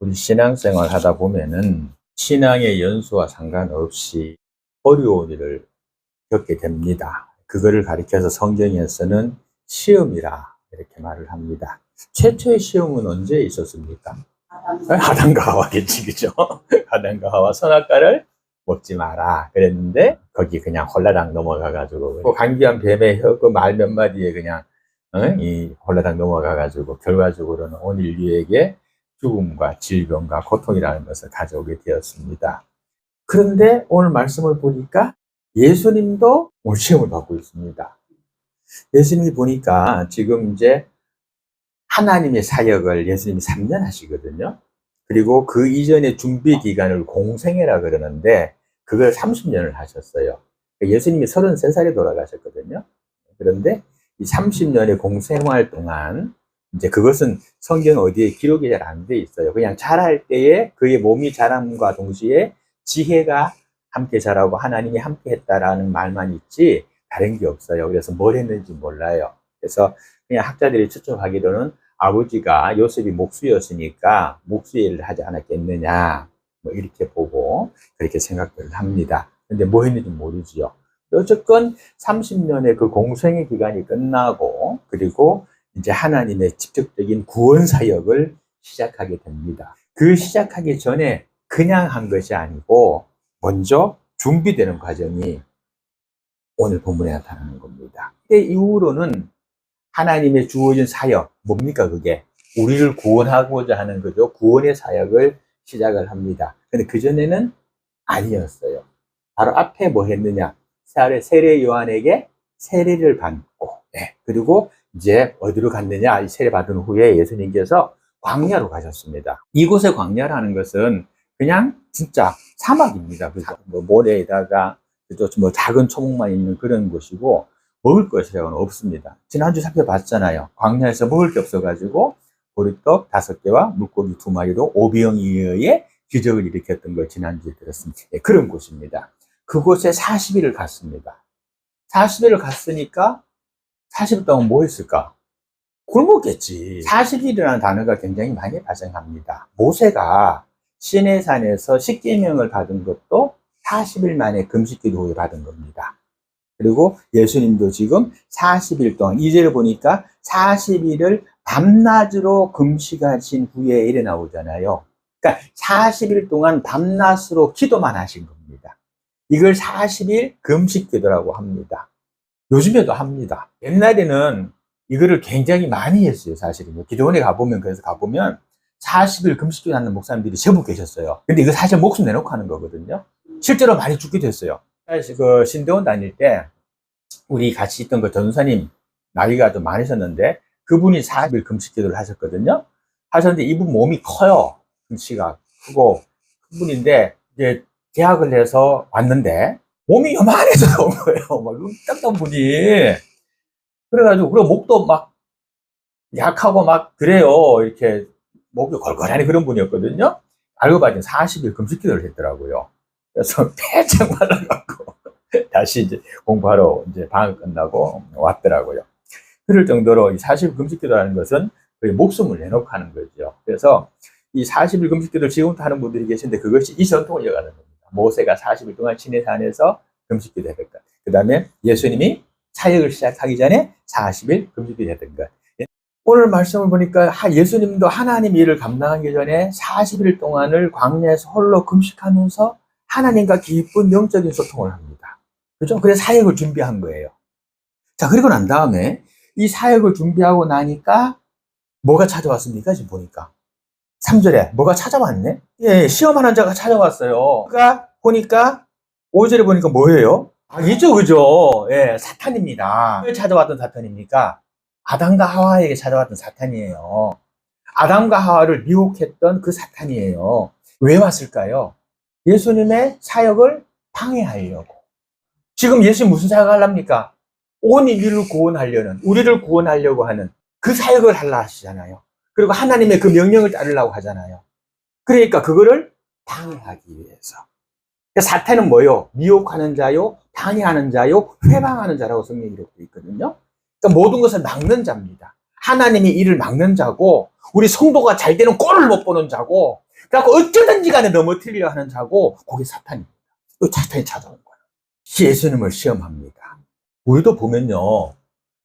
우리 신앙생활 하다 보면은 신앙의 연수와 상관없이 어려운 일을 겪게 됩니다. 그거를 가리켜서 성경에서는 시험이라 이렇게 말을 합니다. 최초의 시험은 언제 있었습니까? 아담과 하와겠지, 그죠? 아담과 하와 선악과를 먹지 마라 그랬는데 거기 그냥 홀라당 넘어가가지고 그 간귀한 뱀의 그 말 몇 마디에 그냥 이 홀라당 넘어가가지고 결과적으로는 온 인류에게 죽음과 질병과 고통이라는 것을 가져오게 되었습니다. 그런데 오늘 말씀을 보니까 예수님도 오늘 시험을 받고 있습니다. 예수님이 보니까 지금 이제 하나님의 사역을 예수님이 3년 하시거든요. 그리고 그 이전의 준비 기간을 공생애라 그러는데 그걸 30년을 하셨어요. 예수님이 33살에 돌아가셨거든요. 그런데 이 30년의 공생활 동안 이제 그것은 성경 어디에 기록이 잘 안 돼 있어요. 그냥 자랄 때에 그의 몸이 자람과 동시에 지혜가 함께 자라고 하나님이 함께 했다라는 말만 있지 다른 게 없어요. 그래서 뭘 했는지 몰라요. 그래서 그냥 학자들이 추측하기로는 아버지가 요셉이 목수였으니까 목수 일을 하지 않았겠느냐 뭐 이렇게 보고 그렇게 생각을 합니다. 근데 뭐 했는지 모르지요. 어쨌건 30년의 그 공생의 기간이 끝나고 그리고 이제 하나님의 직접적인 구원 사역을 시작하게 됩니다. 그 시작하기 전에 그냥 한 것이 아니고 먼저 준비되는 과정이 오늘 본문에 나타나는 겁니다. 그 이후로는 하나님의 주어진 사역, 뭡니까 그게? 우리를 구원하고자 하는 거죠. 구원의 사역을 시작을 합니다. 근데 그전에는 아니었어요. 바로 앞에 뭐 했느냐? 세례 요한에게 세례를 받고, 그리고 이제 어디로 갔느냐? 이 세례 받은 후에 예수님께서 광야로 가셨습니다. 이곳의 광야라는 것은 그냥 진짜 사막입니다. 그죠? 뭐 모래에다가 뭐 작은 초목만 있는 그런 곳이고 먹을 것이라고는 없습니다. 지난주 살펴봤잖아요. 광야에서 먹을 게 없어가지고 보리떡 5개와 물고기 2마리로 오병이어의 기적을 일으켰던 걸 지난주에 들었습니다. 그런 곳입니다. 그곳에 40일을 갔습니다. 40일을 갔으니까 40일 동안 뭐 했을까? 굶었겠지. 40일이라는 단어가 굉장히 많이 발생합니다. 모세가 시내산에서 십계명을 받은 것도 40일 만에 금식기도 후에 받은 겁니다. 그리고 예수님도 지금 40일 동안 2절을 보니까 40일을 밤낮으로 금식하신 후에 일어 나오잖아요. 그러니까 40일 동안 밤낮으로 기도만 하신 겁니다. 이걸 40일 금식기도라고 합니다. 요즘에도 합니다. 옛날에는 이거를 굉장히 많이 했어요, 사실은요. 기도원에 가보면, 그래서 가보면 40일 금식기도 하는 목사님들이 제법 계셨어요. 근데 이거 사실 목숨 내놓고 하는 거거든요. 실제로 많이 죽기도 했어요. 사실 그 신대원 다닐 때 우리 같이 있던 그 전사님 나이가 좀 많으셨는데 그분이 40일 금식기도를 하셨거든요. 하셨는데 이분 몸이 커요. 등치가 크고 큰 분인데 이제 계약을 해서 왔는데 몸이 요만해서 온 거예요. 막 딱딱한 분이. 그래가지고 그리고 목도 막 약하고 막 그래요. 이렇게 목이 걸걸하니 그런 분이었거든요. 알고 봤더니 40일 금식기도를 했더라고요. 그래서 패창 말라갖고 다시 이제 공부하러 이제 방학 끝나고 왔더라고요. 그럴 정도로 이 40일 금식기도라는 것은 거의 목숨을 내놓고 하는 거죠. 그래서 이 40일 금식기도를 지금부터 하는 분들이 계신데 그것이 이 전통을 이어가는 겁니다. 모세가 40일 동안 시내산에서 금식기도 했던 것. 그 다음에 예수님이 사역을 시작하기 전에 40일 금식기도 했던 것. 오늘 말씀을 보니까 예수님도 하나님 일을 감당하기 전에 40일 동안을 광야에서 홀로 금식하면서 하나님과 깊은 영적인 소통을 합니다. 그죠? 그래서 사역을 준비한 거예요. 자, 그리고 난 다음에 이 사역을 준비하고 나니까 뭐가 찾아왔습니까? 지금 보니까. 3절에 뭐가 찾아왔네? 예, 시험하는 자가 찾아왔어요. 그러니까 보니까 5절에 보니까 뭐예요? 이죠, 그죠? 예, 사탄입니다. 왜 찾아왔던 사탄입니까? 아담과 하와에게 찾아왔던 사탄이에요. 아담과 하와를 미혹했던 그 사탄이에요. 왜 왔을까요? 예수님의 사역을 방해하려고. 지금 예수님 무슨 사역을 하랍니까? 온 인류를 구원하려는, 우리를 구원하려고 하는 그 사역을 하려 하시잖아요. 그리고 하나님의 그 명령을 따르려고 하잖아요. 그러니까 그거를 방해하기 위해서. 사탄은 뭐요? 미혹하는 자요, 방해하는 자요, 회방하는 자라고 성경이 기록되어 있거든요. 그러니까 모든 것을 막는 자입니다. 하나님이 일을 막는 자고, 우리 성도가 잘 되는 꼴을 못 보는 자고, 그래갖고 어쩌든지 간에 넘어뜨리려 하는 자고, 그게 사탄입니다. 또 사탄이 찾아오는 거예요. 예수님을 시험합니다. 우리도 보면요,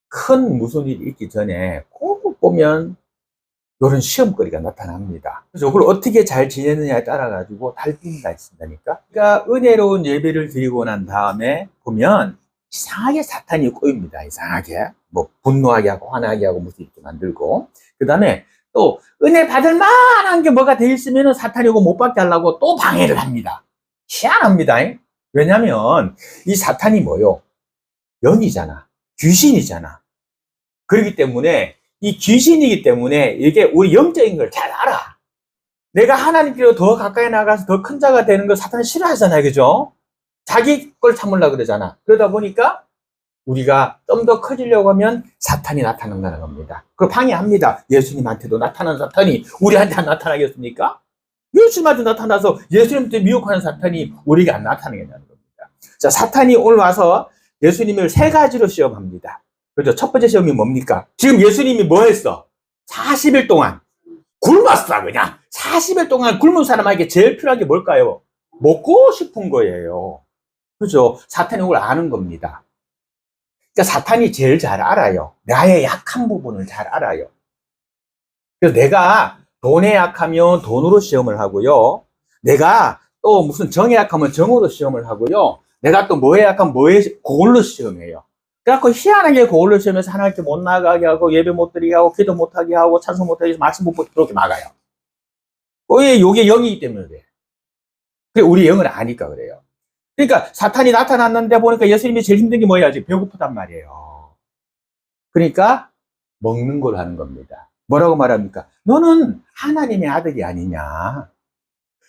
큰 무슨 일이 있기 전에 꼭 보면 이런 시험거리가 나타납니다. 그래서 그걸 어떻게 잘 지내느냐에 따라 가지고 달라진다니까. 그러니까 은혜로운 예배를 드리고 난 다음에 보면 이상하게 사탄이 꼬입니다. 이상하게 뭐 분노하게 하고 화나게 하고 무슨 이렇게 만들고, 그 다음에 또 은혜 받을 만한 게 뭐가 돼 있으면 사탄이 이거 못 받게 하려고 또 방해를 합니다. 희한합니다. 왜냐하면 이 사탄이 뭐요? 영이잖아. 귀신이잖아. 그렇기 때문에 이 귀신이기 때문에 이게 우리 영적인 걸 잘 알아. 내가 하나님께로 더 가까이 나가서 더 큰 자가 되는 걸 사탄은 싫어하잖아요. 그죠? 자기 걸 참으려고 그러잖아. 그러다 보니까 우리가 좀 더 커지려고 하면 사탄이 나타난다는 겁니다. 그걸 방해합니다. 예수님한테도 나타난 사탄이 우리한테 안 나타나겠습니까? 예수님한테 나타나서 예수님한테 미혹하는 사탄이 우리에게 안 나타나겠냐는 겁니다. 자, 사탄이 오늘 와서 예수님을 세 가지로 시험합니다. 그렇죠? 첫 번째 시험이 뭡니까? 지금 예수님이 뭐 했어? 40일 동안 굶었어, 그냥. 40일 동안 굶은 사람에게 제일 필요한 게 뭘까요? 먹고 싶은 거예요. 그죠? 사탄이 그걸 아는 겁니다. 그러니까 사탄이 제일 잘 알아요. 나의 약한 부분을 잘 알아요. 그래서 내가 돈에 약하면 돈으로 시험을 하고요. 내가 또 무슨 정에 약하면 정으로 시험을 하고요. 내가 또 뭐에 약하면 그걸로 시험해요. 그래갖고 희한하게 그걸로 시험해서 하나님께 못 나가게 하고, 예배 못 드리게 하고, 기도 못 하게 하고, 찬송 못 하게 해서 말씀 못 그렇게 막아요. 왜? 요게 영이기 때문에 그래. 그래, 우리 영을 아니까 그래요. 그러니까 사탄이 나타났는데 보니까 예수님이 제일 힘든 게 뭐예요? 아직 배고프단 말이에요. 그러니까 먹는 걸 하는 겁니다. 뭐라고 말합니까? 너는 하나님의 아들이 아니냐?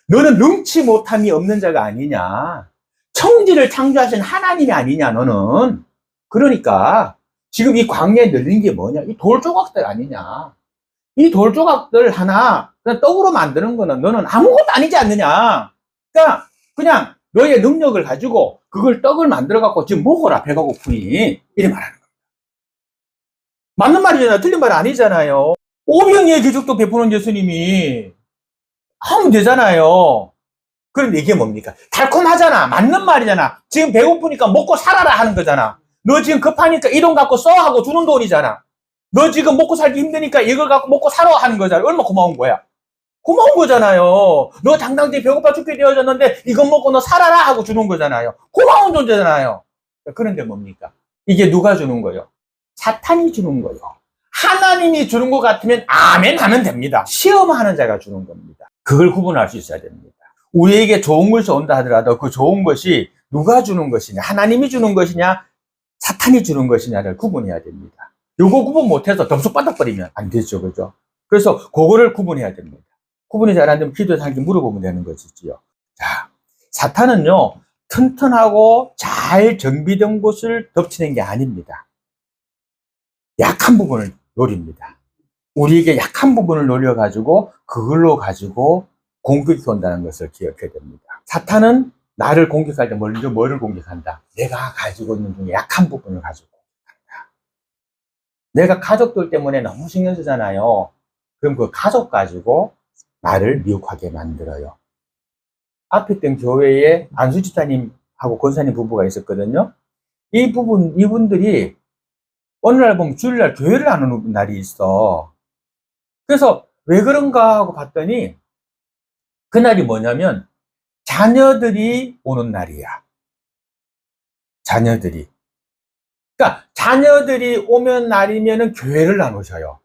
너는 능치 못함이 없는 자가 아니냐? 천지를 창조하신 하나님이 아니냐, 너는? 그러니까 지금 이 광야에 널린 게 뭐냐? 이 돌 조각들 아니냐? 이 돌 조각들 하나 그냥 떡으로 만드는 거는 너는 아무것도 아니지 않느냐? 그러니까 그냥 너의 능력을 가지고 그걸 떡을 만들어 갖고 지금 먹어라, 배가 고프니. 이래 말하는 겁니다. 맞는 말이잖아요. 틀린 말 아니잖아요. 오병이의 기적도 베푸는 예수님이 하면 되잖아요. 그런데 이게 뭡니까? 달콤하잖아. 맞는 말이잖아. 지금 배고프니까 먹고 살아라 하는 거잖아. 너 지금 급하니까 이 돈 갖고 써 하고 주는 돈이잖아. 너 지금 먹고 살기 힘드니까 이걸 갖고 먹고 살아 하는 거잖아. 얼마나 고마운 거야. 고마운 거잖아요. 너 당당히 배고파 죽게 되어졌는데 이것 먹고 너 살아라 하고 주는 거잖아요. 고마운 존재잖아요. 그런데 뭡니까? 이게 누가 주는 거요? 사탄이 주는 거요. 하나님이 주는 것 같으면 아멘 하면 됩니다. 시험하는 자가 주는 겁니다. 그걸 구분할 수 있어야 됩니다. 우리에게 좋은 것이 온다 하더라도 그 좋은 것이 누가 주는 것이냐, 하나님이 주는 것이냐, 사탄이 주는 것이냐를 구분해야 됩니다. 요거 구분 못해서 덥석 빠닥거리면 안 되죠. 그죠? 그래서 그거를 구분해야 됩니다. 구분이 잘 안 되면 기도에서 함께 물어보면 되는 것이지요. 자, 사탄은요, 튼튼하고 잘 정비된 곳을 덮치는 게 아닙니다. 약한 부분을 노립니다. 우리에게 약한 부분을 노려가지고 그걸로 가지고 공격이 온다는 것을 기억해야 됩니다. 사탄은 나를 공격할 때 먼저 뭐를 공격한다? 내가 가지고 있는 중에 약한 부분을 가지고 공격한다. 내가 가족들 때문에 너무 신경 쓰잖아요. 그럼 그 가족 가지고 나를 미혹하게 만들어요. 앞에 있던 교회에 안수집사님하고 권사님 부부가 있었거든요. 이분들이 어느 날 보면 주일날 교회를 안 오는 날이 있어. 그래서 왜 그런가 하고 봤더니 그날이 뭐냐면 자녀들이 오는 날이야. 자녀들이. 그러니까 자녀들이 오면 날이면은 교회를 안 오셔요.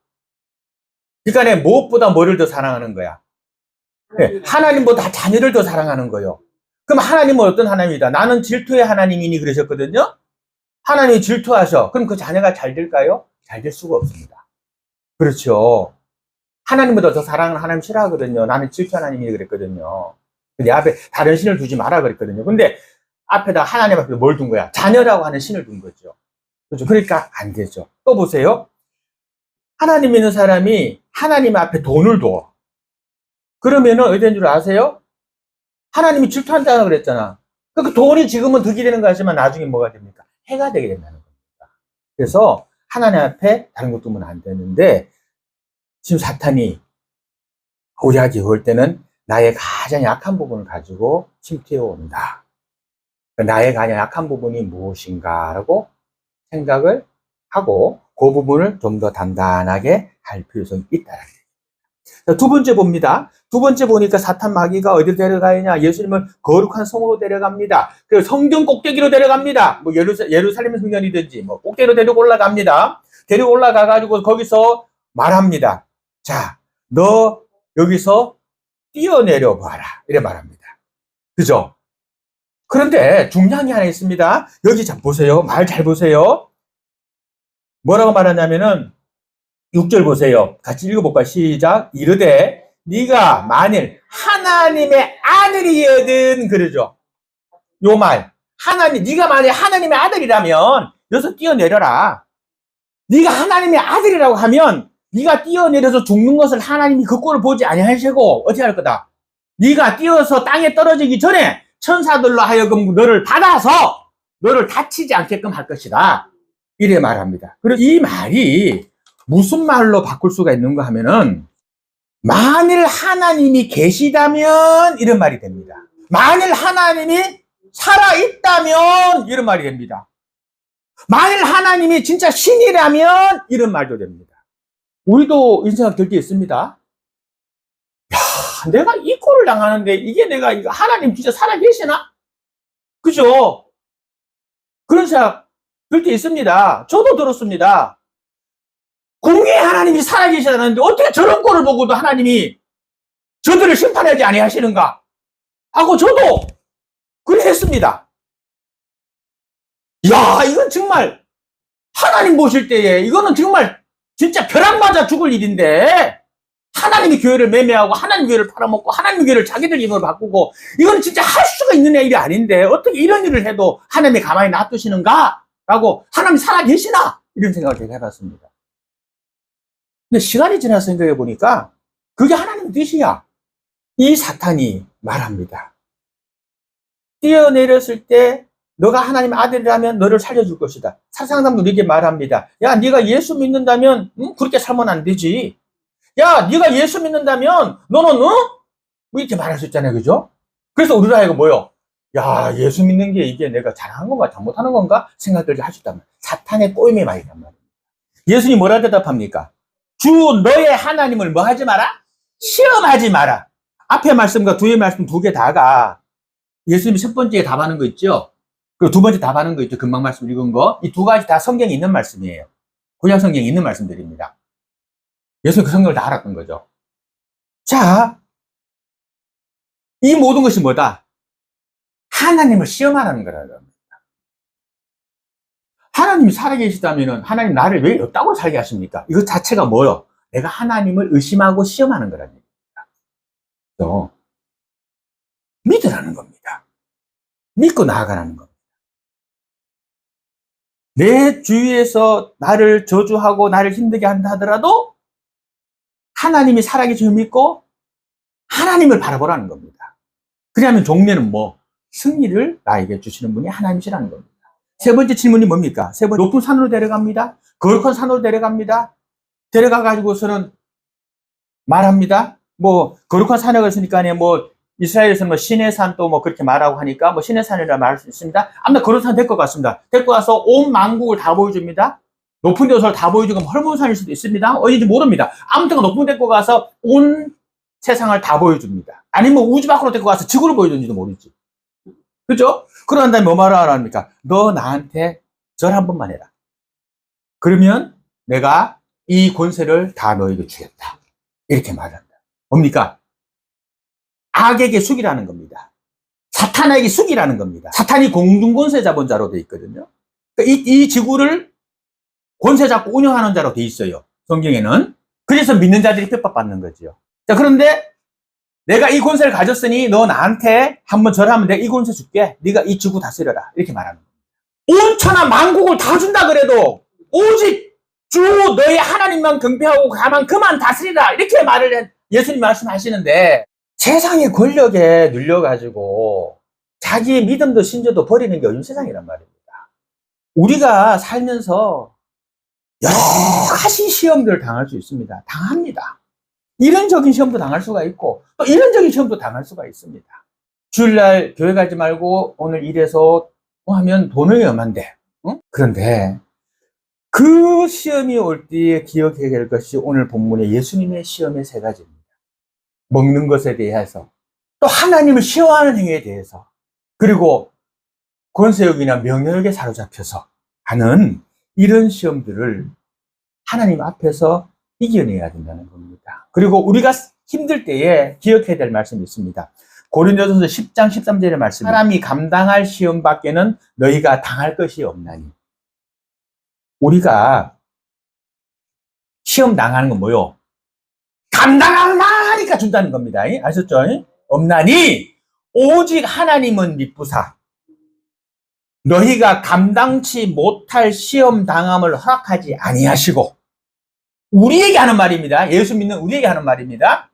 그러니까 무엇보다 뭐를 더 사랑하는 거야? 네, 하나님보다 자녀를 더 사랑하는 거예요. 그럼 하나님은 어떤 하나님이다? 나는 질투의 하나님이니 그러셨거든요. 하나님이 질투하셔. 그럼 그 자녀가 잘 될까요? 잘 될 수가 없습니다. 그렇죠. 하나님보다 더 사랑하는 하나님 싫어하거든요. 나는 질투 하나님이 그랬거든요. 내 앞에 다른 신을 두지 마라 그랬거든요. 근데 앞에다 하나님 앞에 뭘 둔 거야? 자녀라고 하는 신을 둔 거죠. 그렇죠. 그러니까 안 되죠. 또 보세요. 하나님 믿는 사람이 하나님 앞에 돈을 둬. 그러면은 어디 된 줄 아세요? 하나님이 질투한다고 그랬잖아. 그 돈이 지금은 득이 되는 거 하지만 나중에 뭐가 됩니까? 해가 되게 된다는 겁니다. 그래서 하나님 앞에 다른 것 두면 안 되는데, 지금 사탄이 우리에게 올 때는 나의 가장 약한 부분을 가지고 침투해 온다. 나의 가장 약한 부분이 무엇인가라고 생각을 하고 그 부분을 좀 더 단단하게 할 필요성이 있다는 거예요. 두 번째 봅니다. 두 번째 보니까 사탄 마귀가 어디로 데려가느냐? 예수님을 거룩한 성으로 데려갑니다. 그리고 성전 꼭대기로 데려갑니다. 뭐 예루살렘 성전이든지 뭐 꼭대기로 데리고 올라갑니다. 데리고 올라가가지고 거기서 말합니다. 자, 너 여기서 뛰어내려 봐라. 이래 말합니다. 그죠? 그런데 중요한 게 하나 있습니다. 여기 자 보세요. 말 잘 보세요. 뭐라고 말하냐면은 6절 보세요. 같이 읽어볼까요? 시작. 이르되 네가 만일 하나님의 아들이거든 그러죠. 요 말. 네가 만일 하나님의 아들이라면 여기서 뛰어내려라. 네가 하나님의 아들이라고 하면 네가 뛰어내려서 죽는 것을 하나님이 그 꼴을 보지 아니하시고 어떻게 할 거다? 네가 뛰어서 땅에 떨어지기 전에 천사들로 하여금 너를 받아서 너를 다치지 않게끔 할 것이다. 이래 말합니다. 그리고 이 말이 무슨 말로 바꿀 수가 있는가 하면은 만일 하나님이 계시다면 이런 말이 됩니다. 만일 하나님이 살아있다면 이런 말이 됩니다. 만일 하나님이 진짜 신이라면 이런 말도 됩니다. 우리도 인생학 될 게 있습니다. 야, 내가 이 꼴을 당하는데 이게 내가 이거 하나님 진짜 살아계시나? 그죠? 그런 생각 들 게 있습니다. 저도 들었습니다. 공의의 하나님이 살아계시다는데 어떻게 저런 꼴을 보고도 하나님이 저들을 심판하지 아니하시는가 하고 저도 그래 했습니다. 야, 이건 정말 하나님 보실 때에 이거는 정말 진짜 벼락 맞아 죽을 일인데 하나님이 교회를 매매하고 하나님 교회를 팔아먹고 하나님 교회를 자기들 힘으로 바꾸고 이건 진짜 할 수가 있는 일이 아닌데 어떻게 이런 일을 해도 하나님이 가만히 놔두시는가? 라고 하나님 살아계시나? 이런 생각을 제가 해봤습니다. 근데 시간이 지나서 생각해 보니까 그게 하나님 뜻이야. 이 사탄이 말합니다. 뛰어내렸을 때 너가 하나님의 아들이라면 너를 살려줄 것이다. 사상담도 이렇게 말합니다. 야, 네가 예수 믿는다면 그렇게 살면 안 되지. 야, 네가 예수 믿는다면 너는 뭐 이렇게 말할 수 있잖아요. 그죠? 그래서 우리가 이거 뭐요? 야, 예수 믿는 게 이게 내가 잘하는 건가 잘못하는 건가 생각들을 할 수 있단 말이에요. 사탄의 꼬임의 말이란 말이에요. 예수님 뭐라 대답합니까? 주 너의 하나님을 뭐 하지 마라? 시험하지 마라. 앞에 말씀과 뒤에 말씀 두 개 다가 예수님이 첫 번째에 답하는 거 있죠? 그리고 두 번째 답하는 거 있죠? 금방 말씀 읽은 거. 이 두 가지 다 성경에 있는 말씀이에요. 구약 성경에 있는 말씀들입니다. 예수님 그 성경을 다 알았던 거죠. 자, 이 모든 것이 뭐다? 하나님을 시험하라는 거라는 겁니다. 하나님이 살아계시다면 하나님 나를 왜 이따구로 살게 하십니까? 이것 자체가 뭐요? 내가 하나님을 의심하고 시험하는 거라는 얘기입니다. 그래서 믿으라는 겁니다. 믿고 나아가라는 겁니다. 내 주위에서 나를 저주하고 나를 힘들게 한다 하더라도 하나님이 살아계심을 믿고 하나님을 바라보라는 겁니다. 그러면 종례는 뭐? 승리를 나에게 주시는 분이 하나님이시라는 겁니다. 세 번째 질문이 뭡니까? 세 번째, 높은 산으로 데려갑니다. 거룩한 산으로 데려갑니다. 데려가가지고서는 말합니다. 뭐, 거룩한 산이라고 했으니까, 뭐, 이스라엘에서 뭐, 신의 산 또 뭐, 그렇게 말하고 하니까, 뭐, 신의 산이라 말할 수 있습니다. 아무튼 거룩한 산 될 것 같습니다. 데리고 가서 온 만국을 다 보여줍니다. 높은 데서 다 보여주고, 헐몬산일 수도 있습니다. 어딘지 모릅니다. 아무튼 높은 데 데리고 가서 온 세상을 다 보여줍니다. 아니면 우주 밖으로 데리고 가서 지구를 보여주는지도 모르지. 그죠? 그런 다음에 뭐 말을 합니까? 너 나한테 절 한 번만 해라. 그러면 내가 이 권세를 다 너에게 주겠다. 이렇게 말한다. 뭡니까? 악에게 숙이라는 겁니다. 사탄에게 숙이라는 겁니다. 사탄이 공중권세 잡은 자로 돼 있거든요. 그러니까 이 지구를 권세 잡고 운영하는 자로 돼 있어요. 성경에는. 그래서 믿는 자들이 핍박받는 거죠. 자, 그런데 내가 이 권세를 가졌으니 너 나한테 한번 절하면 내가 이 권세 줄게. 네가 이 지구 다스려라. 이렇게 말하는 거예요. 온 천하 만국을 다 준다 그래도 오직 주 너의 하나님만 경배하고 그만 다스리라. 이렇게 말을 예수님 말씀하시는데 세상의 권력에 눌려가지고 자기의 믿음도 신조도 버리는 게 요즘 세상이란 말입니다. 우리가 살면서 여러 가지 시험들을 당할 수 있습니다. 당합니다. 이론적인 시험도 당할 수가 있고 또 이론적인 시험도 당할 수가 있습니다. 주일날 교회 가지 말고 오늘 일해서 하면 돈이 얼만데, 응? 그런데 그 시험이 올 때에 기억해야 될 것이 오늘 본문의 예수님의 시험의 세 가지입니다. 먹는 것에 대해서, 또 하나님을 시험하는 행위에 대해서, 그리고 권세욕이나 명예욕에 사로잡혀서 하는 이런 시험들을 하나님 앞에서 이겨내야 된다는 겁니다. 그리고 우리가 힘들 때에 기억해야 될 말씀이 있습니다. 고린도전서 10장 13절의 말씀. 사람이 감당할 시험 밖에는 너희가 당할 것이 없나니. 우리가 시험 당하는 건 뭐요? 감당할 만하니까 준다는 겁니다. 아셨죠? 없나니 오직 하나님은 미쁘사 너희가 감당치 못할 시험 당함을 허락하지 아니하시고, 우리에게 하는 말입니다. 예수 믿는 우리에게 하는 말입니다.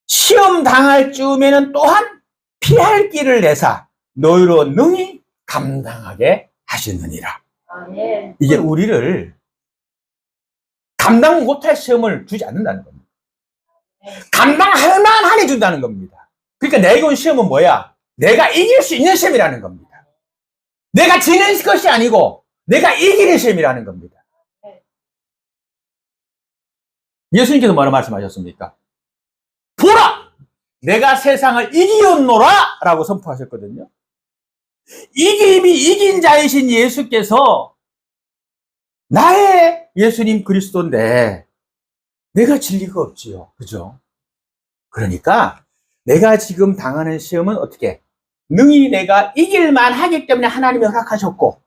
시험 당할 즈음에는 또한 피할 길을 내사 너희로 능히 감당하게 하시느니라. 아멘. 이게 우리를 감당 못할 시험을 주지 않는다는 겁니다. 감당할 만하니 준다는 겁니다. 그러니까 내게 온 시험은 뭐야? 내가 이길 수 있는 시험이라는 겁니다. 내가 지는 것이 아니고 내가 이기는 시험이라는 겁니다. 예수님께서 뭐라 말씀하셨습니까? 보라! 내가 세상을 이기었노라! 라고 선포하셨거든요. 이김이 이긴 자이신 예수께서 나의 예수님 그리스도인데 내가 질 리가 없지요. 그죠? 그러니까 내가 지금 당하는 시험은 어떻게? 능히 내가 이길만 하기 때문에 하나님이 허락하셨고,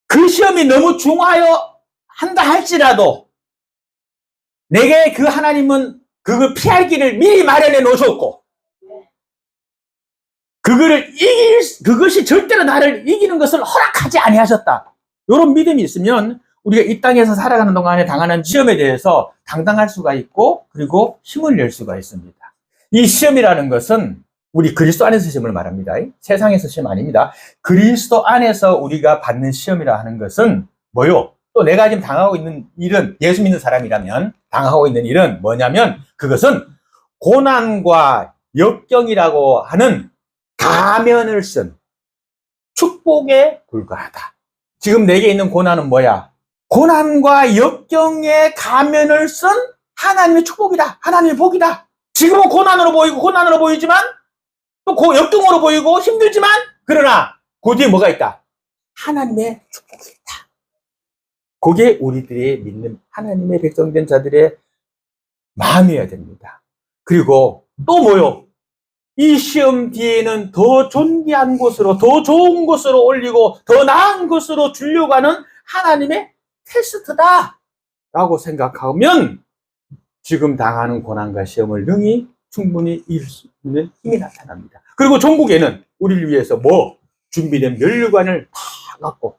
그 시험이 너무 중하여 한다 할지라도 내게 그 하나님은 그걸 피할 길을 미리 마련해 놓으셨고, 그것이 절대로 나를 이기는 것을 허락하지 아니하셨다. 이런 믿음이 있으면 우리가 이 땅에서 살아가는 동안에 당하는 시험에 대해서 당당할 수가 있고, 그리고 힘을 낼 수가 있습니다. 이 시험이라는 것은 우리 그리스도 안에서 시험을 말합니다. 세상에서 시험 아닙니다. 그리스도 안에서 우리가 받는 시험이라 하는 것은 뭐요? 또 내가 지금 당하고 있는 일은, 예수 믿는 사람이라면 당하고 있는 일은 뭐냐면, 그것은 고난과 역경이라고 하는 가면을 쓴 축복에 불과하다. 지금 내게 있는 고난은 뭐야? 고난과 역경의 가면을 쓴 하나님의 축복이다. 하나님의 복이다. 지금은 고난으로 보이지만 또 역경으로 보이고 힘들지만, 그러나 그 뒤에 뭐가 있다? 하나님의 축복이 있다. 그게 우리들이 믿는 하나님의 백성된 자들의 마음이어야 됩니다. 그리고 또 뭐요? 이 시험 뒤에는 더 존귀한 곳으로, 더 좋은 곳으로 올리고 더 나은 곳으로 주려고 하는 하나님의 테스트다 라고 생각하면 지금 당하는 고난과 시험을 능히 충분히 이길 수 있는 힘이 나타납니다. 그리고 종국에는 우리를 위해서 준비된 면류관을 다 갖고,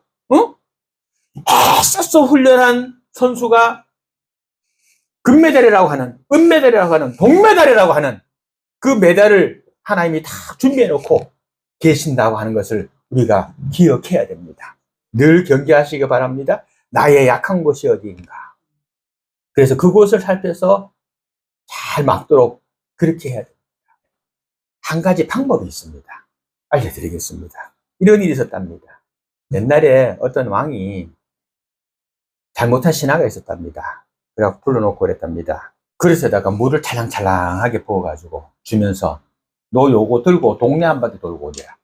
애써서 훈련한 선수가 금메달이라고 하는, 은메달이라고 하는, 동메달이라고 하는 그 메달을 하나님이 다 준비해 놓고 계신다고 하는 것을 우리가 기억해야 됩니다. 늘 경계하시기 바랍니다. 나의 약한 곳이 어디인가. 그래서 그곳을 살펴서 잘 막도록 그렇게 해야 됩니다. 한 가지 방법이 있습니다. 알려드리겠습니다. 이런 일이 있었답니다. 옛날에 어떤 왕이 잘못한 신하가 있었답니다. 그래서 불러놓고 그랬답니다. 그릇에다가 물을 찰랑찰랑하게 부어가지고 주면서 너 요거 들고 동네 한 바퀴 돌고 오자.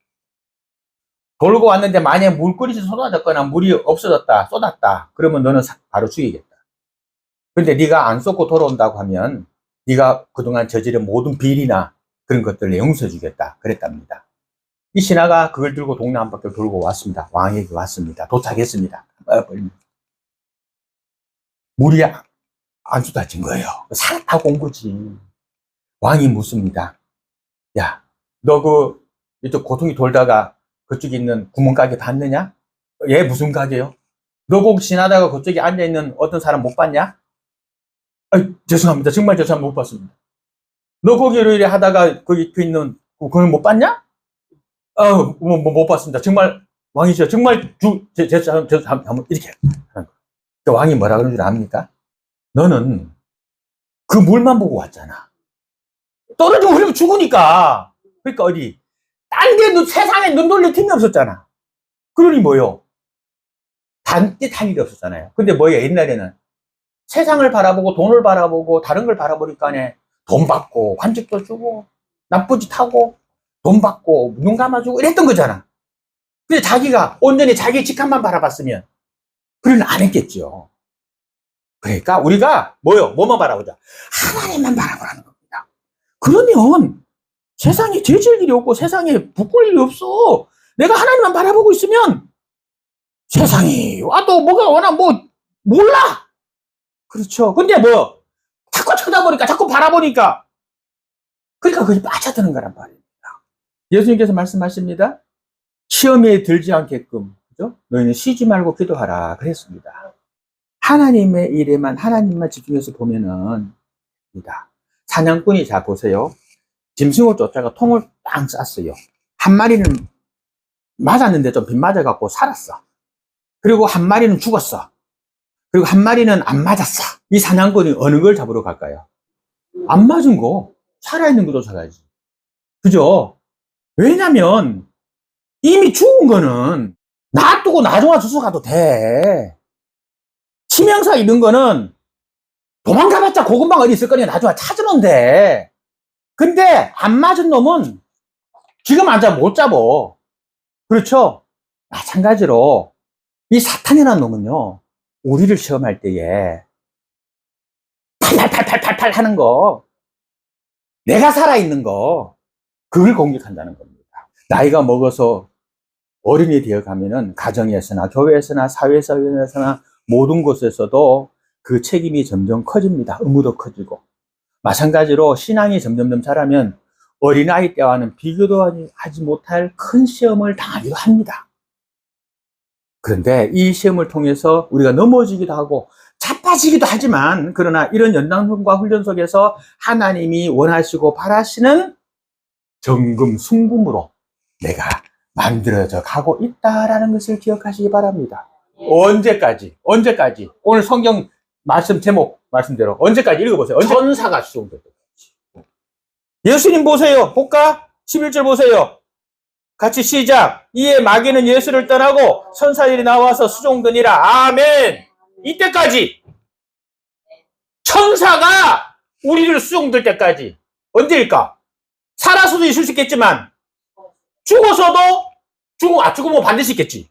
돌고 왔는데 만약에 물그릇이 쏟아졌거나 물이 없어졌다, 쏟았다, 그러면 너는 바로 죽이겠다. 근데 네가 안 쏟고 돌아온다고 하면 네가 그동안 저지른 모든 비리나 그런 것들을 용서해 주겠다 그랬답니다. 이 신하가 그걸 들고 동네 한 바퀴 돌고 왔습니다. 왕에게 왔습니다. 도착했습니다. 물이 안 쏟아진 거예요. 살았다고 온 거지. 왕이 묻습니다. 야, 너 이쪽 고통이 돌다가 그쪽에 있는 구멍가게 봤느냐? 얘 무슨 가게요? 너 거기 지나다가 그쪽에 앉아있는 어떤 사람 못 봤냐? 죄송합니다. 정말 죄송합니다. 못 봤습니다. 너 거기를 이래 하다가 거기 있는 그걸 못 봤냐? 못 봤습니다. 정말 왕이시여 정말 한번 이렇게 하는 거. 그 왕이 뭐라 그러는 줄 압니까? 너는 그 물만 보고 왔잖아. 떨어지고 흐르면 죽으니까. 그러니까 어디 딴 데 세상에 눈 돌릴 틈이 없었잖아. 그러니 뭐요? 딴짓 할 일이 없었잖아요. 근데 뭐예요? 옛날에는 세상을 바라보고 돈을 바라보고 다른 걸 바라보니까 돈 받고 관직도 주고 나쁜 짓 하고 돈 받고 눈 감아주고 이랬던 거잖아. 근데 자기가 온전히 자기 직함만 바라봤으면 그러면 안 했겠죠. 그러니까 우리가 뭐만 바라보자? 하나님만 바라보라는 겁니다. 그러면 세상에 죄질 일이 없고 세상에 부끄러울 일이 없어. 내가 하나님만 바라보고 있으면 세상이 와도 뭐가 워낙 몰라. 그렇죠. 근데 자꾸 쳐다보니까 자꾸 바라보니까 그러니까 그게 빠져드는 거란 말입니다. 예수님께서 말씀하십니다. 시험에 들지 않게끔, 그죠? 너희는 쉬지 말고 기도하라. 그랬습니다. 하나님의 일에만, 하나님만 집중해서 보면은, 사냥꾼이, 자, 보세요. 짐승을 쫓아가 통을 빵 쌌어요. 한 마리는 맞았는데 좀 빗맞아갖고 살았어. 그리고 한 마리는 죽었어. 그리고 한 마리는 안 맞았어. 이 사냥꾼이 어느 걸 잡으러 갈까요? 안 맞은 거, 살아있는 거 쫓아가야지. 그죠? 왜냐면, 이미 죽은 거는 놔두고 나중에 주워가도 돼. 치명사 입은 거는 도망가봤자 고금방 어디 있을 거니 나중에 찾으면 돼. 근데 안 맞은 놈은 지금 앉아 못 잡어. 그렇죠? 마찬가지로 이 사탄이라는 놈은요, 우리를 시험할 때에 팔팔팔팔팔 하는 거, 내가 살아있는 거, 그걸 공격한다는 겁니다. 나이가 먹어서 어른이 되어 가면은 가정에서나 교회에서나 사회에서나 모든 곳에서도 그 책임이 점점 커집니다. 의무도 커지고. 마찬가지로 신앙이 점점 자라면 어린아이 때와는 비교도 하지 못할 큰 시험을 당하기도 합니다. 그런데 이 시험을 통해서 우리가 넘어지기도 하고 자빠지기도 하지만, 그러나 이런 연단과 훈련 속에서 하나님이 원하시고 바라시는 정금 순금으로 내가 만들어져 가고 있다라는 것을 기억하시기 바랍니다. 언제까지? 오늘 성경 말씀 제목 말씀대로 언제까지 읽어보세요. 천사가 수종될 때까지. 예수님 보세요. 볼까? 11절 보세요. 같이 시작. 이에 마귀는 예수를 떠나고 천사들이 나와서 수종드니라. 아멘. 이때까지 천사가 우리를 수종될 때까지. 언제일까? 살아서도 있을 수 있겠지만 죽어서도 죽으면 반드시 있겠지.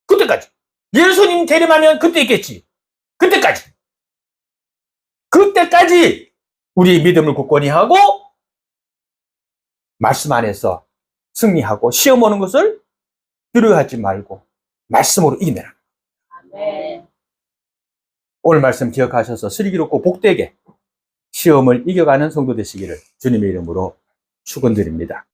그때까지. 예수님 대림하면 그때 있겠지. 그때까지 우리 믿음을 굳건히 하고 말씀 안에서 승리하고 시험 오는 것을 두려워하지 말고 말씀으로 이겨내라. 아멘. 오늘 말씀 기억하셔서 슬기롭고 복되게 시험을 이겨가는 성도 되시기를 주님의 이름으로 축원드립니다.